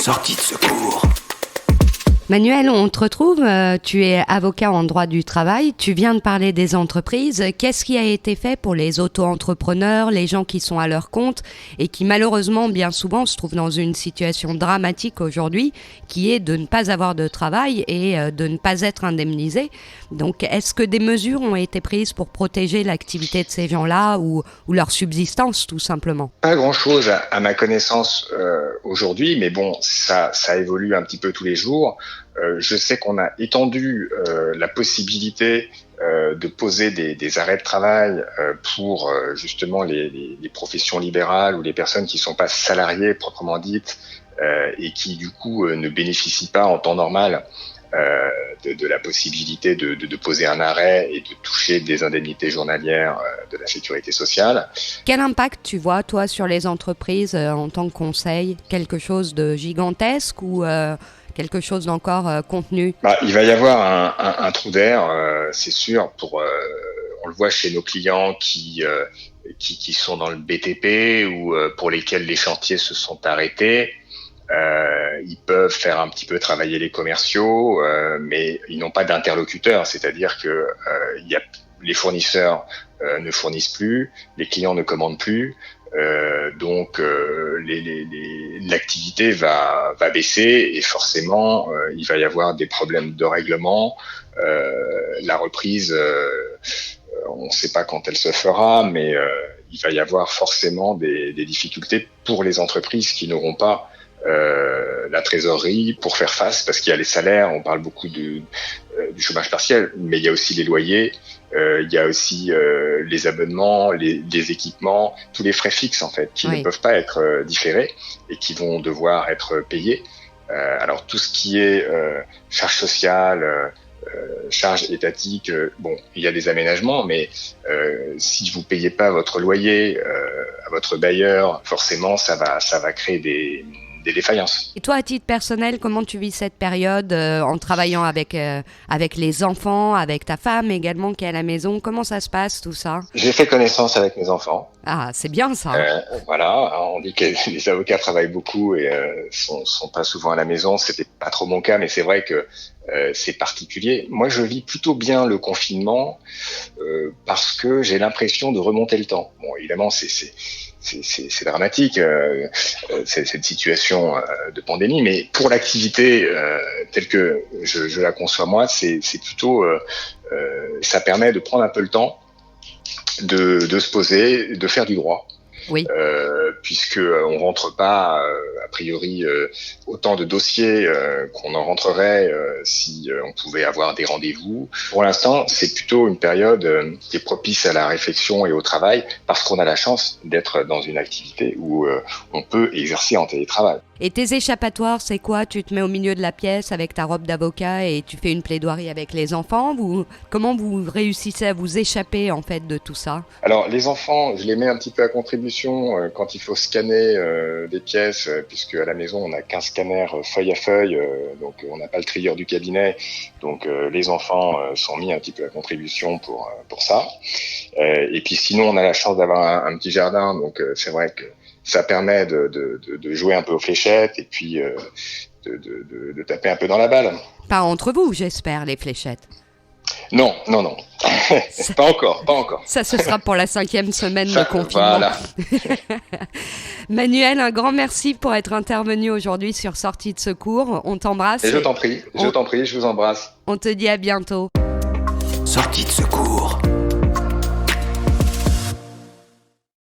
Sortie de secours. Manuel, on te retrouve, tu es avocat en droit du travail, tu viens de parler des entreprises. Qu'est-ce qui a été fait pour les auto-entrepreneurs, les gens qui sont à leur compte et qui malheureusement bien souvent se trouvent dans une situation dramatique aujourd'hui qui est de ne pas avoir de travail et de ne pas être indemnisés. Donc est-ce que des mesures ont été prises pour protéger l'activité de ces gens-là ou leur subsistance tout simplement? Pas grand-chose à ma connaissance aujourd'hui, mais bon, ça évolue un petit peu tous les jours. Je sais qu'on a étendu la possibilité de poser des arrêts de travail pour justement les professions libérales ou les personnes qui ne sont pas salariées proprement dites et qui du coup ne bénéficient pas en temps normal de la possibilité de poser un arrêt et de toucher des indemnités journalières de la sécurité sociale. Quel impact tu vois, toi, sur les entreprises en tant que conseil? Quelque chose de gigantesque ou quelque chose d'encore contenu? Il va y avoir un trou d'air, c'est sûr. On le voit chez nos clients qui sont dans le BTP ou pour lesquels les chantiers se sont arrêtés. Ils peuvent faire un petit peu travailler les commerciaux, mais ils n'ont pas d'interlocuteur, c'est-à-dire que les fournisseurs ne fournissent plus, les clients ne commandent plus, donc l'activité va baisser et forcément il va y avoir des problèmes de règlement. La reprise, on ne sait pas quand elle se fera, mais il va y avoir forcément des difficultés pour les entreprises qui n'auront pas la trésorerie pour faire face, parce qu'il y a les salaires, on parle beaucoup du chômage partiel, mais il y a aussi les loyers, il y a aussi les abonnements, les équipements, tous les frais fixes en fait, qui ne peuvent pas être différés et qui vont devoir être payés. Alors tout ce qui est charges sociales, charges étatiques, il y a des aménagements, mais si vous payez pas votre loyer à votre bailleur, forcément ça va créer des défaillances. Et toi, à titre personnel, comment tu vis cette période en travaillant avec les enfants, avec ta femme également qui est à la maison? Comment ça se passe tout ça? J'ai fait connaissance avec mes enfants. Ah, c'est bien ça. Voilà, on dit que les avocats travaillent beaucoup et sont pas souvent à la maison. C'était pas trop mon cas, mais c'est vrai que c'est particulier. Moi, je vis plutôt bien le confinement parce que j'ai l'impression de remonter le temps. Bon, évidemment, c'est dramatique cette situation de pandémie, mais pour l'activité telle que je la conçois moi, c'est plutôt ça permet de prendre un peu le temps de se poser, de faire du droit. Oui. Puisque on rentre pas a priori autant de dossiers qu'on en rentrerait si on pouvait avoir des rendez-vous. Pour l'instant, c'est plutôt une période qui est propice à la réflexion et au travail parce qu'on a la chance d'être dans une activité où on peut exercer en télétravail. Et tes échappatoires, c'est quoi? Tu te mets au milieu de la pièce avec ta robe d'avocat et tu fais une plaidoirie avec les enfants? Comment vous réussissez à vous échapper en fait de tout ça? Alors les enfants, je les mets un petit peu à contribution quand il faut scanner des pièces, puisque à la maison on a 15 scanners feuille à feuille, donc on n'a pas le trieur du cabinet, donc les enfants sont mis un petit peu à contribution pour ça. Et puis sinon on a la chance d'avoir un petit jardin, donc c'est vrai que ça permet de jouer un peu aux fléchettes et puis de taper un peu dans la balle. Pas entre vous, j'espère, les fléchettes. Non. Pas encore. Ça, ce sera pour la 5e semaine de confinement. Voilà. Manuel, un grand merci pour être intervenu aujourd'hui sur Sortie de secours. On t'embrasse. Et je t'en prie, je vous embrasse. On te dit à bientôt. Sortie de secours.